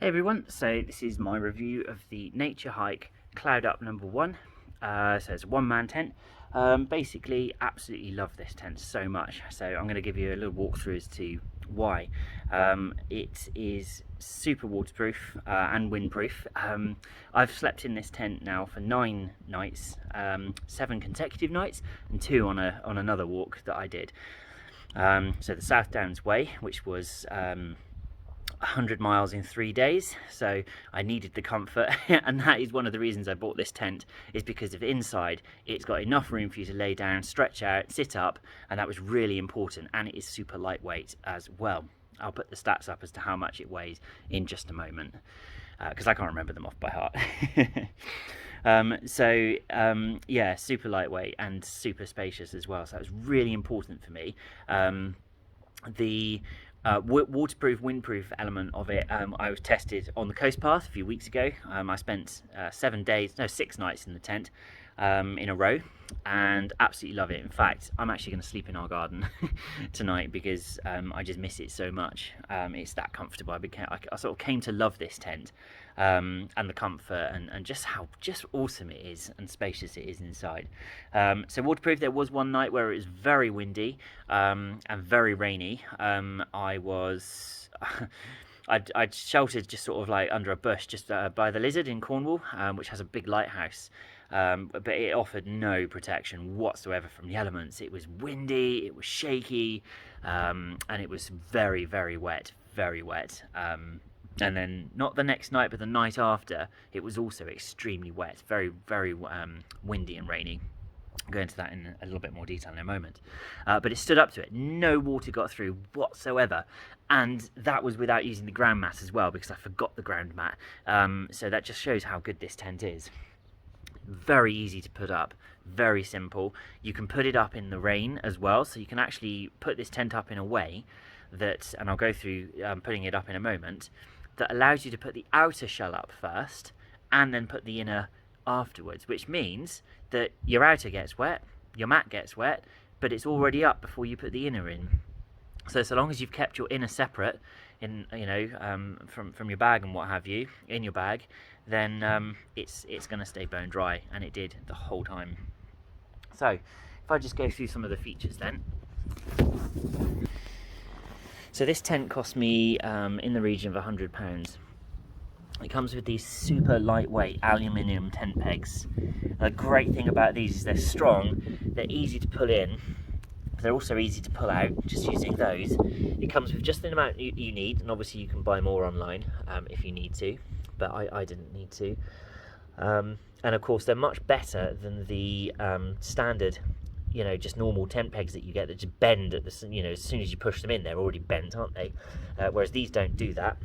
Hey everyone, so this is my review of the Naturehike Cloud Up #1. So it's a one-man tent. Basically, absolutely love this tent so much. So I'm going to give you a little walkthrough as to why. It is super waterproof and windproof. I've slept in this tent now for 9 nights, 7 consecutive nights, and 2 on another walk that I did. So the South Downs Way, which was 100 miles in 3 days, so I needed the comfort and that is one of the reasons I bought this tent, is because of inside it's got enough room for you to lay down, stretch out, sit up, and that was really important. And it is super lightweight as well. I'll put the stats up as to how much it weighs in just a moment, because I can't remember them off by heart. Yeah, super lightweight and super spacious as well, so that was really important for me. The waterproof, windproof element of it, I was tested on the coast path a few weeks ago. I spent 6 nights in the tent in a row, and absolutely love it. In fact, I'm actually going to sleep in our garden tonight because I just miss it so much. It's that comfortable. I sort of came to love this tent, and the comfort and just how awesome it is and spacious it is inside. So waterproof. There was one night where it was very windy and very rainy. I'd sheltered just sort of like under a bush just by the Lizard in Cornwall, which has a big lighthouse. But it offered no protection whatsoever from the elements. It was windy, it was shaky, and it was very, very wet, very wet. And then not the next night, but the night after, it was also extremely wet, very, very windy and rainy. I'll go into that in a little bit more detail in a moment. But it stood up to it. No water got through whatsoever. And that was without using the ground mat as well, because I forgot the ground mat. So that just shows how good this tent is. Very easy to put up, very simple. You can put it up in the rain as well, so you can actually put this tent up in a way that, and I'll go through putting it up in a moment, that allows you to put the outer shell up first and then put the inner afterwards, which means that your outer gets wet, your mat gets wet, but it's already up before you put the inner in. So long as you've kept your inner separate, in from your bag and what have you, in your bag, then it's going to stay bone dry, and it did the whole time. So if I just go through some of the features then. So this tent cost me in the region of £100. It comes with these super lightweight aluminium tent pegs. The great thing about these is they're strong, they're easy to pull in, they're also easy to pull out just using those. It comes with just the amount you need, and obviously you can buy more online if you need to, but I didn't need to. And of course they're much better than the standard, just normal tent pegs that you get that just bend at the, as soon as you push them in, they're already bent, aren't they? Whereas these don't do that.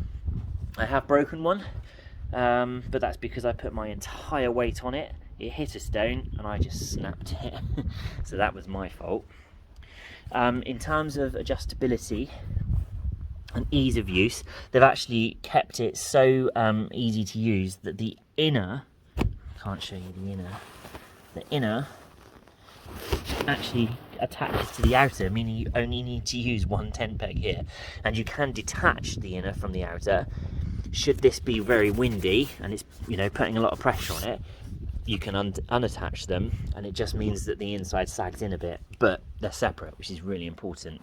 I have broken one, but that's because I put my entire weight on it. It hit a stone and I just snapped it. So that was my fault. In terms of adjustability and ease of use, they've actually kept it so easy to use that the inner, can't show you the inner actually attaches to the outer, meaning you only need to use one tent peg here, and you can detach the inner from the outer. Should this be very windy and it's putting a lot of pressure on it, you can unattach them, and it just means that the inside sags in a bit, but they're separate, which is really important.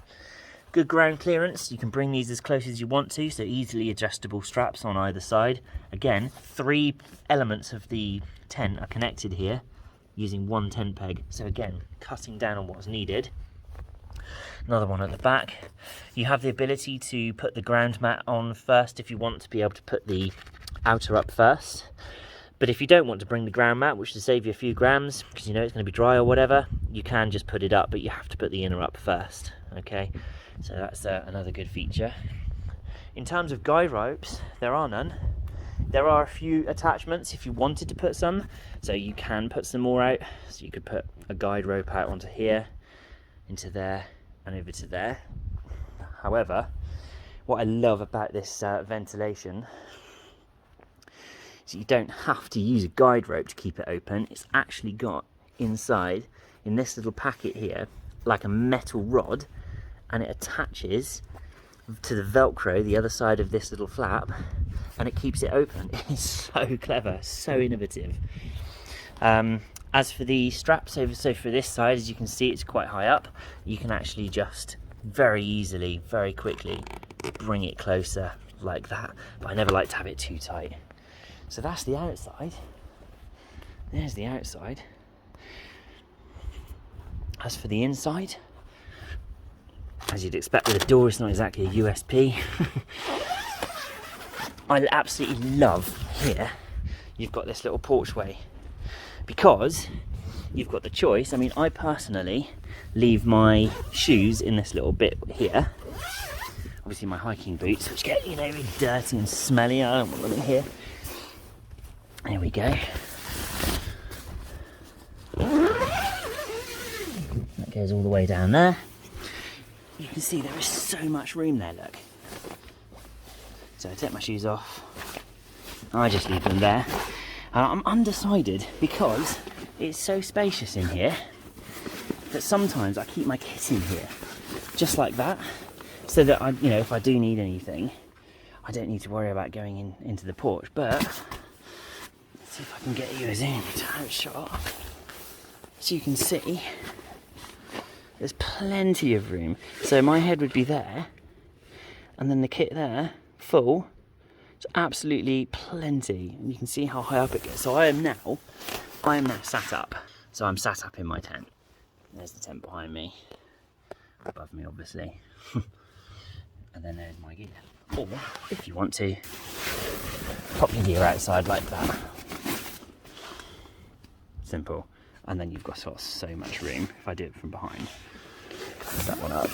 Good ground clearance. You can bring these as close as you want to, so easily adjustable straps on either side. Again, 3 elements of the tent are connected here using one tent peg, so again, cutting down on what's needed. Another one at the back. You have the ability to put the ground mat on first if you want to be able to put the outer up first. But if you don't want to bring the ground mat, which will save you a few grams, because it's going to be dry or whatever, you can just put it up, but you have to put the inner up first. Okay, so that's another good feature. In terms of guide ropes, there are none. There are a few attachments if you wanted to put some, so you can put some more out. So you could put a guide rope out onto here, into there, and over to there. However, what I love about this ventilation is you don't have to use a guide rope to keep it open. It's actually got inside, in this little packet here, like a metal rod, and it attaches to the Velcro, the other side of this little flap, and it keeps it open. It's so clever, so innovative. As for the straps over, so for this side, as you can see, it's quite high up. You can actually just very easily, very quickly bring it closer like that, but I never like to have it too tight. So that's the outside. There's the outside. As for the inside, as you'd expect with a door, it's not exactly a USP. I absolutely love here, you've got this little porchway, because you've got the choice. I mean, I personally leave my shoes in this little bit here. Obviously my hiking boots, which get, you know, really dirty and smelly. I don't want them in here. There we go. That goes all the way down there. You can see there is so much room there, look. So I take my shoes off. I just leave them there. I'm undecided because it's so spacious in here that sometimes I keep my kit in here, just like that, so that you know, if I do need anything, I don't need to worry about going into the porch. But let's see if I can get you a zoom out shot, so you can see there's plenty of room. So my head would be there, and then the kit there, full. It's absolutely plenty, and you can see how high up it gets. So I am now sat up. So I'm sat up in my tent. There's the tent behind me, above me obviously, and then there's my gear. Or if you want to, pop your gear outside like that. Simple. And then you've got so much room. If I do it from behind, close that one up.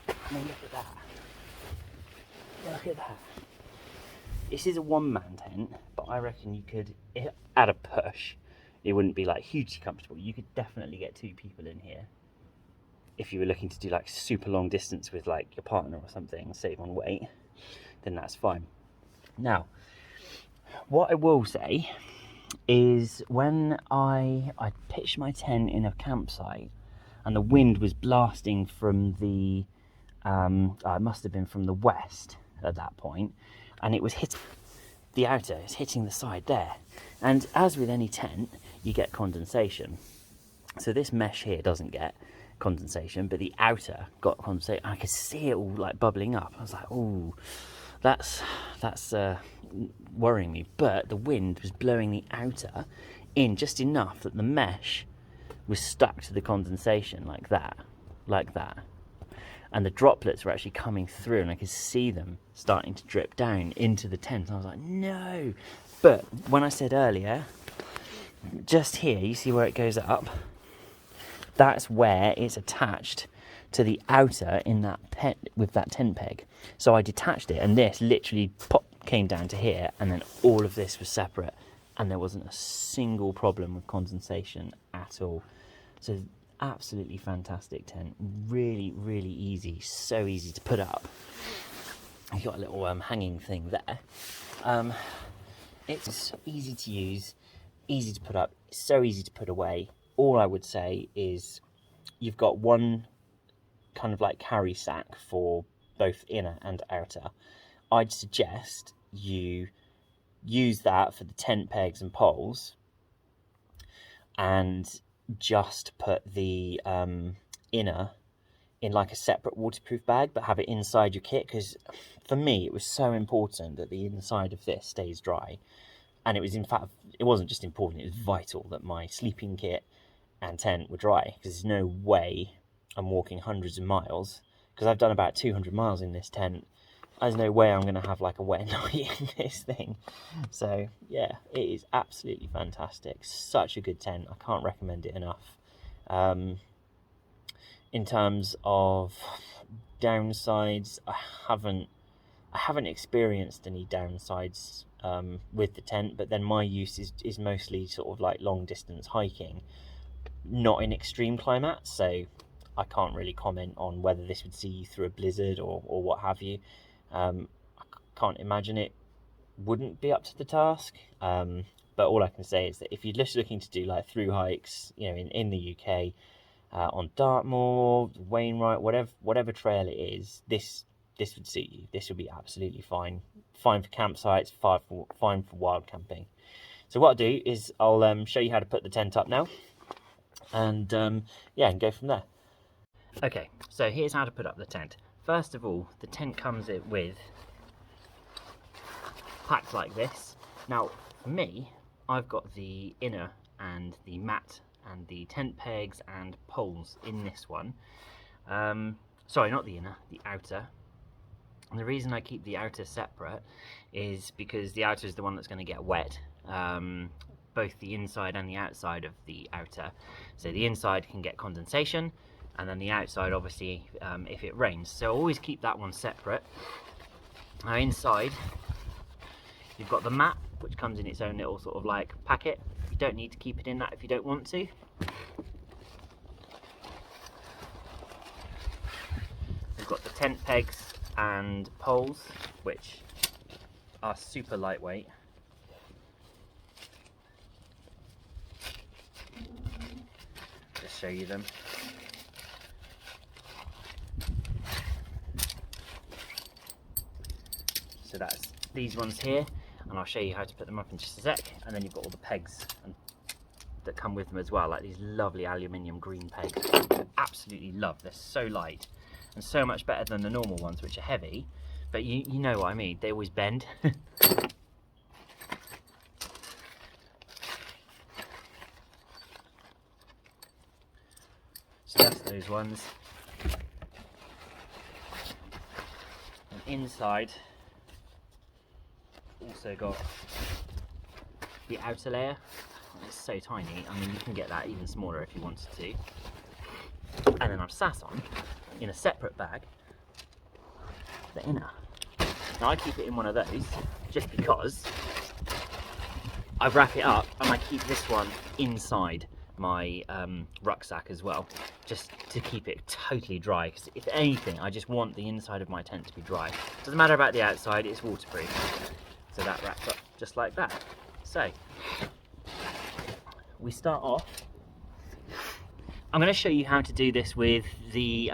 I mean, look at that. Look at that. This is a one-man tent, but I reckon you could, at a push, it wouldn't be like hugely comfortable. You could definitely get 2 people in here. If you were looking to do like super long distance with like your partner or something, save on weight, then that's fine. Now, what I will say is when I pitched my tent in a campsite and the wind was blasting from the, it must have been from the west at that point, and it was hitting the outer, it's hitting the side there. And as with any tent, you get condensation. So this mesh here doesn't get condensation, but the outer got condensation. I could see it all like bubbling up. I was like, oh, that's worrying me. But the wind was blowing the outer in just enough that the mesh was stuck to the condensation like that. And the droplets were actually coming through, and I could see them starting to drip down into the tent. And I was like, no. But when I said earlier, just here, you see where it goes up? That's where it's attached to the outer in that with that tent peg. So I detached it, and this literally came down to here, and then all of this was separate, and there wasn't a single problem with condensation at all. So absolutely fantastic tent, really, really easy, so easy to put up. You've got a little hanging thing there. It's easy to use, easy to put up, so easy to put away. All I would say is you've got one kind of like carry sack for both inner and outer. I'd suggest you use that for the tent pegs and poles, and just put the inner in like a separate waterproof bag, but have it inside your kit, because for me it was so important that the inside of this stays dry. And it was, in fact, it wasn't just important, it was vital that my sleeping kit and tent were dry, because there's no way I'm walking hundreds of miles, because I've done about 200 miles in this tent. There's no way I'm going to have like a wet night in this thing. So yeah, it is absolutely fantastic. Such a good tent. I can't recommend it enough. In terms of downsides, I haven't experienced any downsides with the tent, but then my use is mostly sort of like long distance hiking, not in extreme climates, so I can't really comment on whether this would see you through a blizzard or what have you. I can't imagine it wouldn't be up to the task, but all I can say is that if you're just looking to do like through hikes, you know, in the UK, on Dartmoor, Wainwright, whatever trail it is, this would suit you. This would be absolutely fine. Fine for campsites, fine for wild camping. So what I'll do is I'll show you how to put the tent up now, and yeah, and go from there. Okay, so here's how to put up the tent. First of all, the tent comes with packed like this. Now, for me, I've got the inner and the mat and the tent pegs and poles in this one. Sorry, not the inner, the outer. And the reason I keep the outer separate is because the outer is the one that's going to get wet, both the inside and the outside of the outer. So the inside can get condensation, and then the outside, obviously, if it rains. So always keep that one separate. Now inside, you've got the mat, which comes in its own little sort of like packet. You don't need to keep it in that if you don't want to. We've got the tent pegs and poles, which are super lightweight. Just show you them. So that's these ones here, and I'll show you how to put them up in just a sec. And then you've got all the pegs that come with them as well, like these lovely aluminium green pegs. I absolutely love. They're so light and so much better than the normal ones, which are heavy, but you know what I mean, they always bend. So that's those ones. And inside, also got the outer layer. It's so tiny, I mean you can get that even smaller if you wanted to. And then I've sat on, in a separate bag, the inner. Now I keep it in one of those just because I wrap it up and I keep this one inside my rucksack as well, just to keep it totally dry, because if anything I just want the inside of my tent to be dry. Doesn't matter about the outside, it's waterproof. So that wraps up just like that. So we start off. I'm going to show you how to do this with the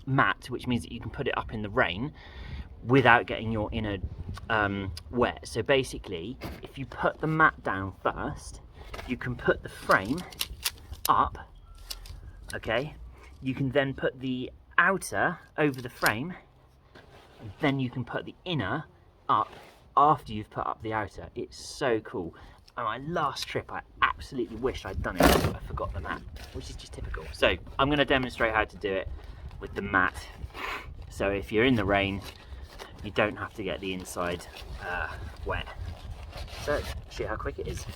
mat, which means that you can put it up in the rain without getting your inner wet. So basically, if you put the mat down first, you can put the frame up, okay? You can then put the outer over the frame, and then you can put the inner up after you've put up the outer. It's so cool. On my last trip, I absolutely wished I'd done it, but I forgot the mat, which is just typical. So I'm going to demonstrate how to do it with the mat. So if you're in the rain, you don't have to get the inside wet. So see how quick it is.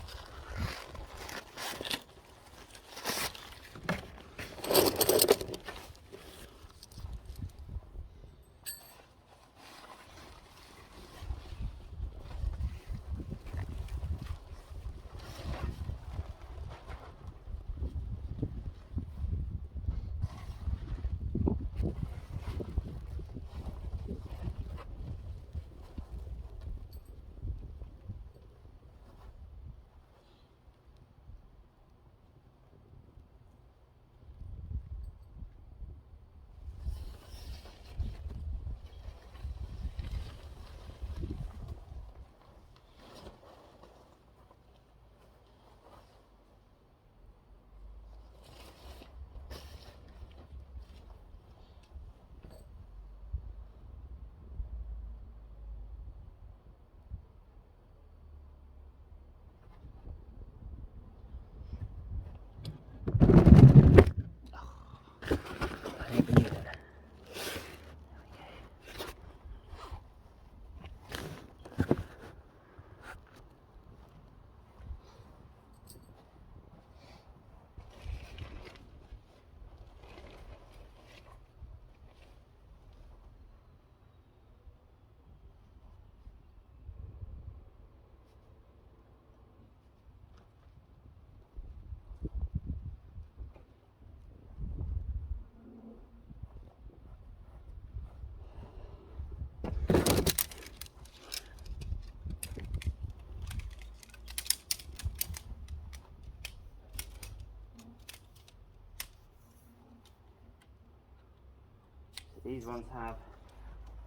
These ones have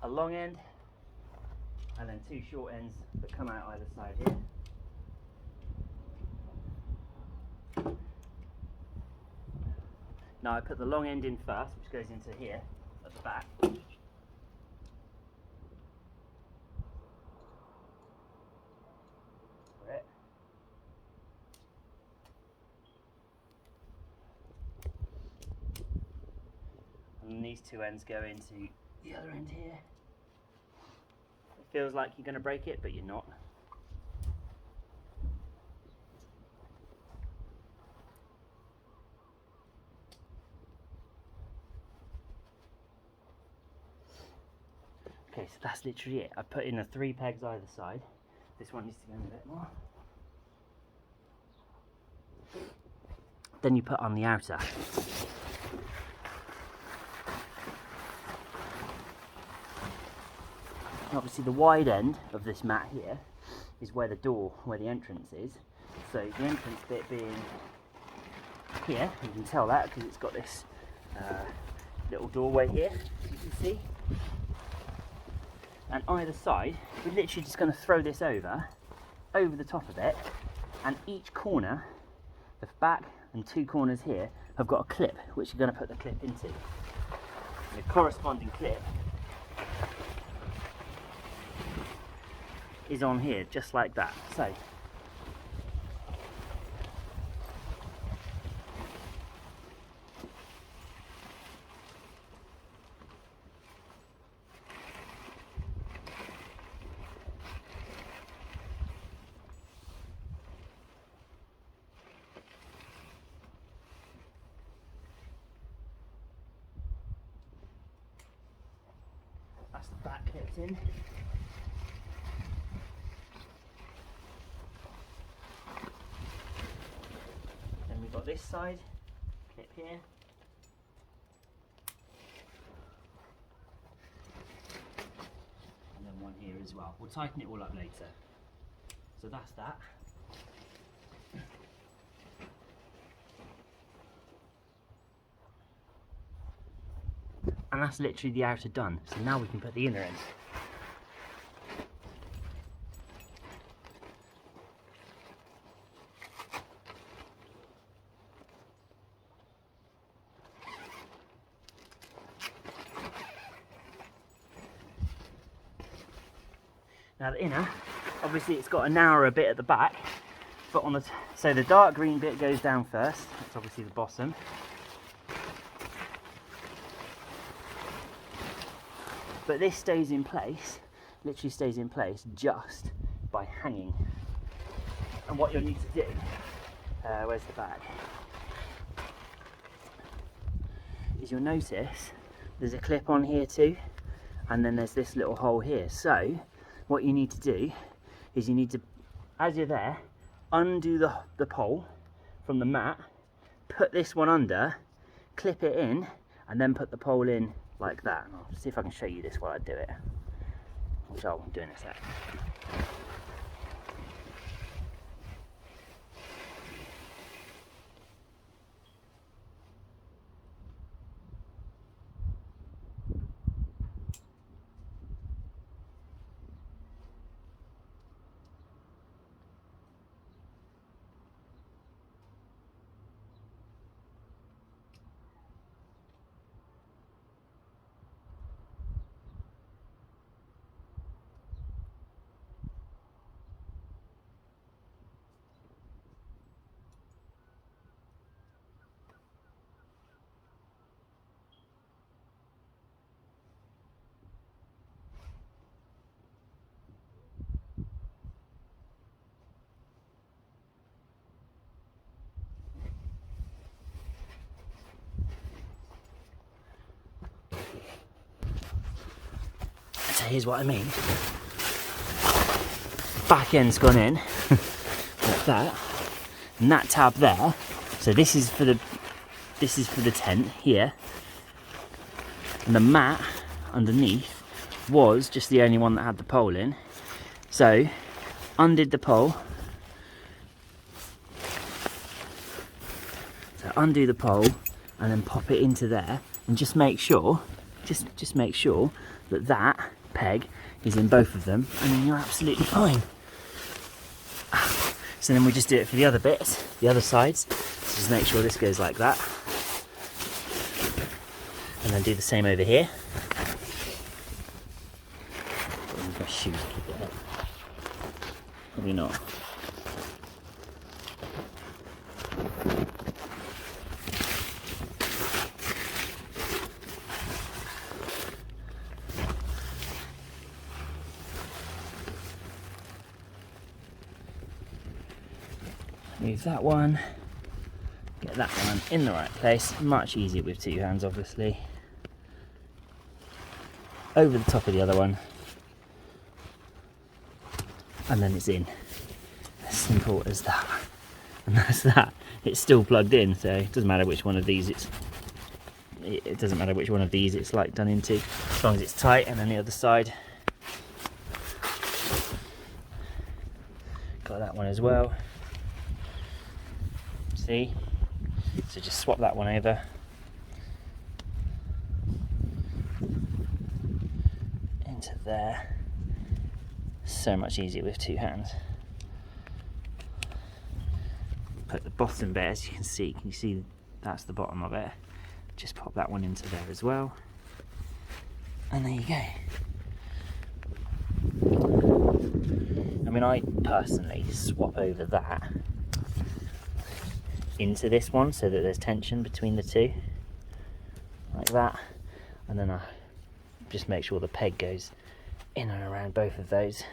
a long end and then two short ends that come out either side here. Now I put the long end in first, which goes into here at the back. And these two ends go into the other end here. It feels like you're going to break it, but you're not. Okay, so that's literally it. I put in the 3 pegs either side. This one needs to go in a bit more. Then you put on the outer. Obviously the wide end of this mat here is where the door, where the entrance is. So the entrance bit being here, you can tell that because it's got this little doorway here, as you can see. And either side, we're literally just going to throw this over the top of it, and each corner, the back and 2 corners here, have got a clip which you're going to put the clip into. And the corresponding clip is on here, just like that. So that's the back clipped in. Then we've got this side, clip here. And then one here as well. We'll tighten it all up later. So that's that. And that's literally the outer done. So now we can put the inner in. Now the inner, obviously it's got a narrower bit at the back, but on the so the dark green bit goes down first. That's obviously the bottom. But this stays in place, literally stays in place just by hanging. And what you'll need to do, where's the back? Is you'll notice there's a clip on here too, and then there's this little hole here. So what you need to do is you need to, as you're there, undo the pole from the mat, put this one under, clip it in, and then put the pole in like that. And I'll see if I can show you this while I do it, which I'll do in a sec. So here's what I mean. Back end's gone in like that, and that tab there. So this is for the tent here, and the mat underneath was just the only one that had the pole in. So undid the pole. So undo the pole and then pop it into there, and just make sure just make sure that that peg is in both of them, and then you're absolutely fine. So then we just do it for the other bits, the other sides. So just make sure this goes like that, and then do the same over here. My shoes keep it up. Probably not. Move that one, get that one in the right place. Much easier with two hands, obviously. Over the top of the other one, and then it's in. As simple as that. And that's that. It's still plugged in, so it doesn't matter which one of these it doesn't matter which one of these it's like done into, as long as it's tight. And then the other side, got that one as well. See? So just swap that one over. Into there. So much easier with two hands. Put the bottom bit, as you can see that's the bottom of it. Just pop that one into there as well. And there you go. I mean, I personally swap over that into this one so that there's tension between the two, like that, and then I just make sure the peg goes in and around both of those.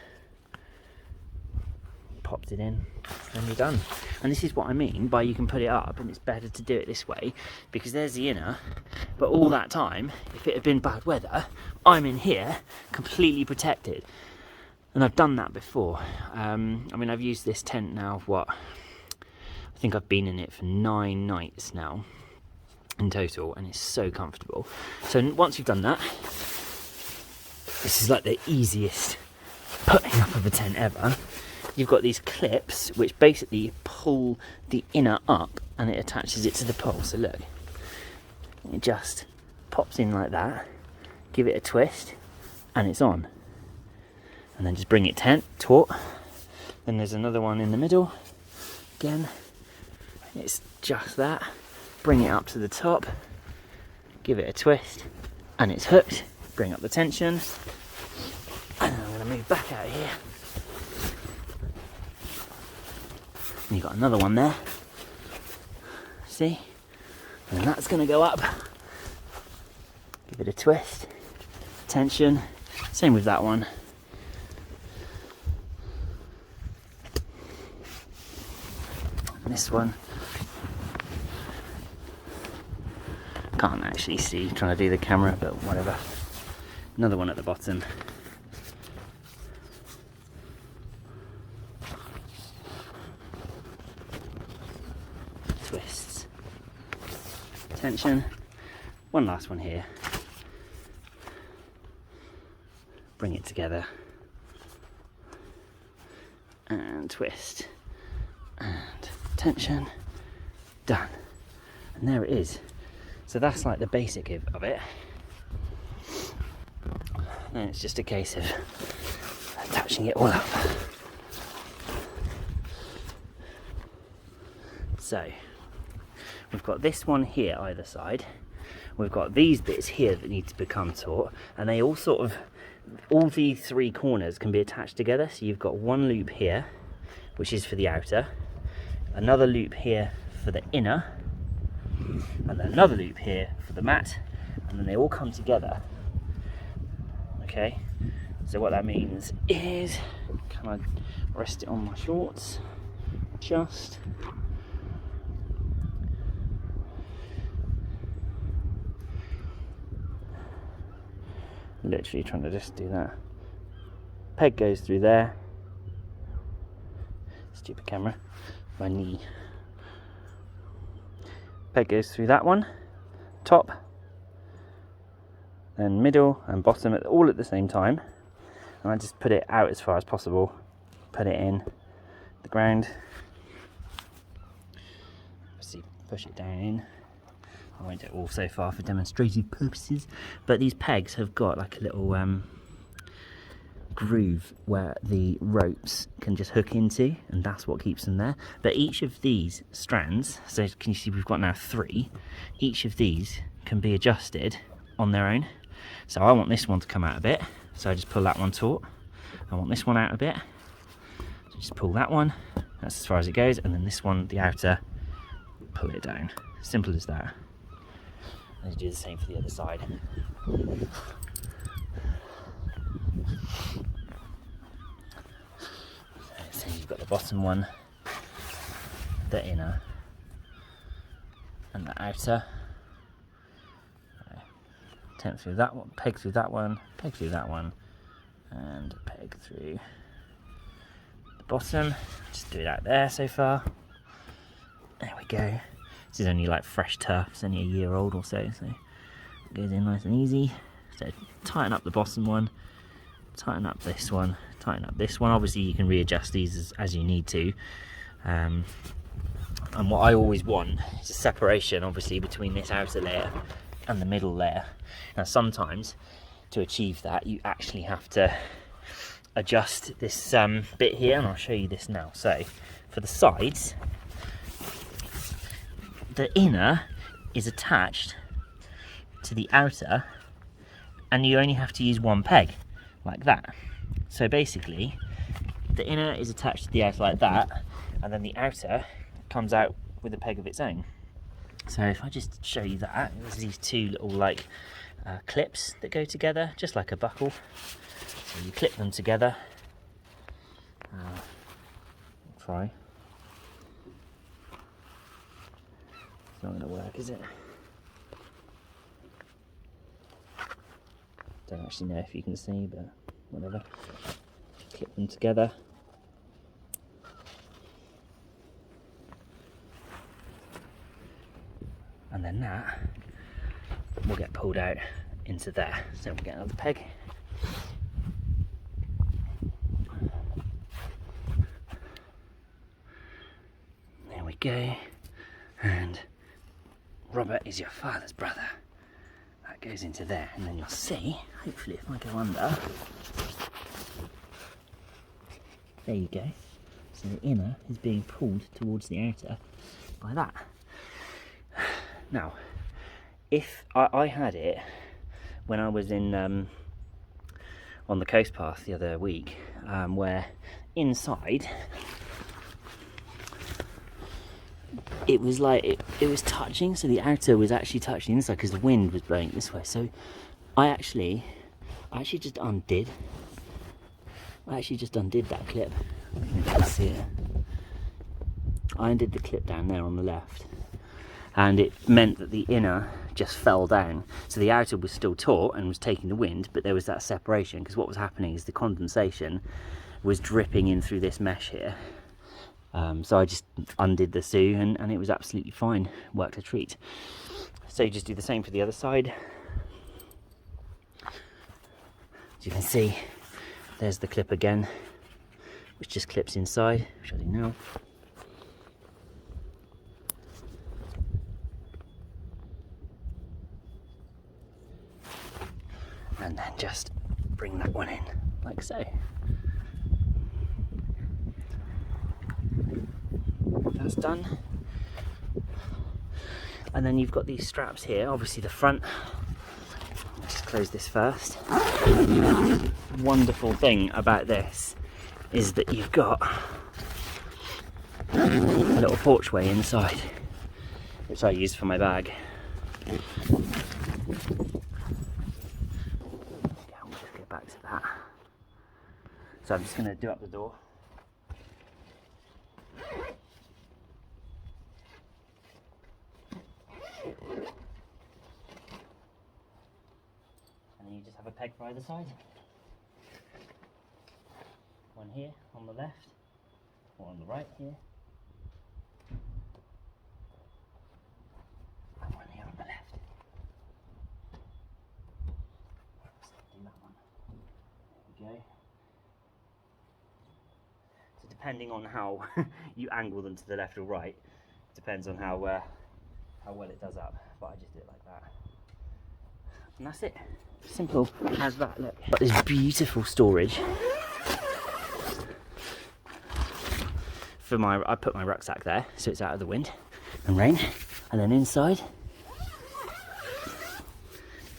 Popped it in, and you're done. And this is what I mean by you can put it up, and it's better to do it this way, because there's the inner, but all that time, if it had been bad weather, I'm in here completely protected. And I've done that before. I mean, I've used this tent now, I think I've been in it for 9 nights now in total, and it's so comfortable. So once you've done that, this is like the easiest putting up of a tent ever. You've got these clips which basically pull the inner up, and it attaches it to the pole. So look, it just pops in like that, give it a twist, and it's on. And then just bring it taut. Then there's another one in the middle, again. It's just that. Bring it up to the top, give it a twist, and it's hooked. Bring up the tension, and then I'm going to move back out here. And you've got another one there. See? And then that's going to go up. Give it a twist, tension. Same with that one. And this one. Can't actually see, trying to do the camera, but whatever. Another one at the bottom. Twists. Tension. One last one here. Bring it together. And twist. And tension. Done. And there it is. So that's like the basic of it. Then it's just a case of attaching it all up. So we've got this one here either side. We've got these bits here that need to become taut, and they all sort of, all these three corners can be attached together. So you've got one loop here, which is for the outer, another loop here for the inner, and then another loop here for the mat, and then they all come together. Okay, so what that means is, can I rest it on my shorts? Just. Literally trying to just do that. Peg goes through there. Stupid camera. My knee. Peg goes through that one, top, then middle and bottom all at the same time, and I just put it out as far as possible, put it in the ground, obviously push it down in, I won't do it all so far for demonstrative purposes, but these pegs have got like a little groove where the ropes can just hook into, and that's what keeps them there. But each of these strands, so can you see we've got now 3, each of these can be adjusted on their own. So I want this one to come out a bit, so I just pull that one taut. I want this one out a bit, so just pull that one, that's as far as it goes, and then this one, the outer, pull it down. Simple as that. And do the same for the other side. So you've got the bottom one, the inner, and the outer. Temp through that one, peg through that one, peg through that one, and peg through the bottom. Just do it out there so far. There we go. This is only like fresh turf, it's only a year old or so it goes in nice and easy. So tighten up the bottom one, tighten up this one, tighten up this one. Obviously you can readjust these as you need to. And what I always want is a separation, obviously, between this outer layer and the middle layer. Now sometimes to achieve that you actually have to adjust this bit here, and I'll show you this now. So for the sides, the inner is attached to the outer, and you only have to use one peg like that. So basically the inner is attached to the outer like that, and then the outer comes out with a peg of its own. So if I just show you that, there's these 2 little like clips that go together just like a buckle. So you clip them together. Try. It's not going to work, is it? Don't actually know if you can see, but whatever. Clip them together. And then that will get pulled out into there. So we'll get another peg. There we go. And Robert is your father's brother. That goes into there, and then you'll see, hopefully if I go under, there you go. So the inner is being pulled towards the outer by that. Now, if I had it when I was in on the coast path the other week, where inside it was like it was touching, so the outer was actually touching the inside because the wind was blowing this way. So I actually just undid that clip. You can see it. I undid the clip down there on the left, and it meant that the inner just fell down. So the outer was still taut and was taking the wind, but there was that separation, because what was happening is the condensation was dripping in through this mesh here. So I just undid the sew, and it was absolutely fine. Worked a treat. So you just do the same for the other side. As you can see, there's the clip again, which just clips inside, which I do now. And then just bring that one in, like so. That's done. And then you've got these straps here, obviously the front. Let's just close this first. Wonderful thing about this is that you've got a little porchway inside, which I use for my bag. Back to that. So I'm just going to do up the door. And then you just have a peg for either side. One here on the left, one on the right here. And one here on the left. Do that one. Go. So depending on how you angle them to the left or right, depends on how how well it does up, but I just did it like that. And that's it. Simple as that. Look, got this beautiful storage for my. I put my rucksack there so it's out of the wind and rain, and then inside,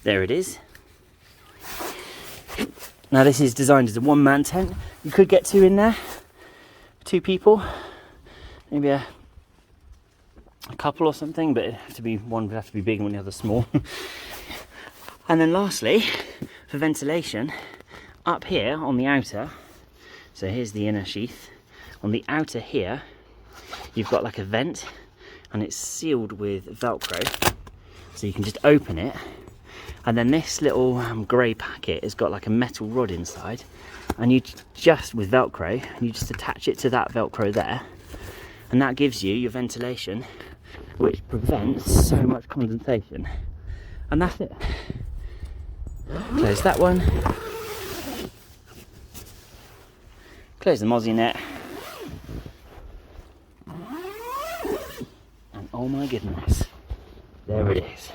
there it is. Now this is designed as a one-man tent. You could get two in there, 2 people, maybe a couple or something, but it'd have to be, one would have to be big and one the other small. And then lastly, for ventilation, up here on the outer, so here's the inner sheath, on the outer here, you've got like a vent, and it's sealed with Velcro, so you can just open it. And then this little grey packet has got like a metal rod inside, and you just, with Velcro, you just attach it to that Velcro there, and that gives you your ventilation, which prevents so much condensation. And that's it. Close that one. Close the mozzie net. And oh my goodness, there it is.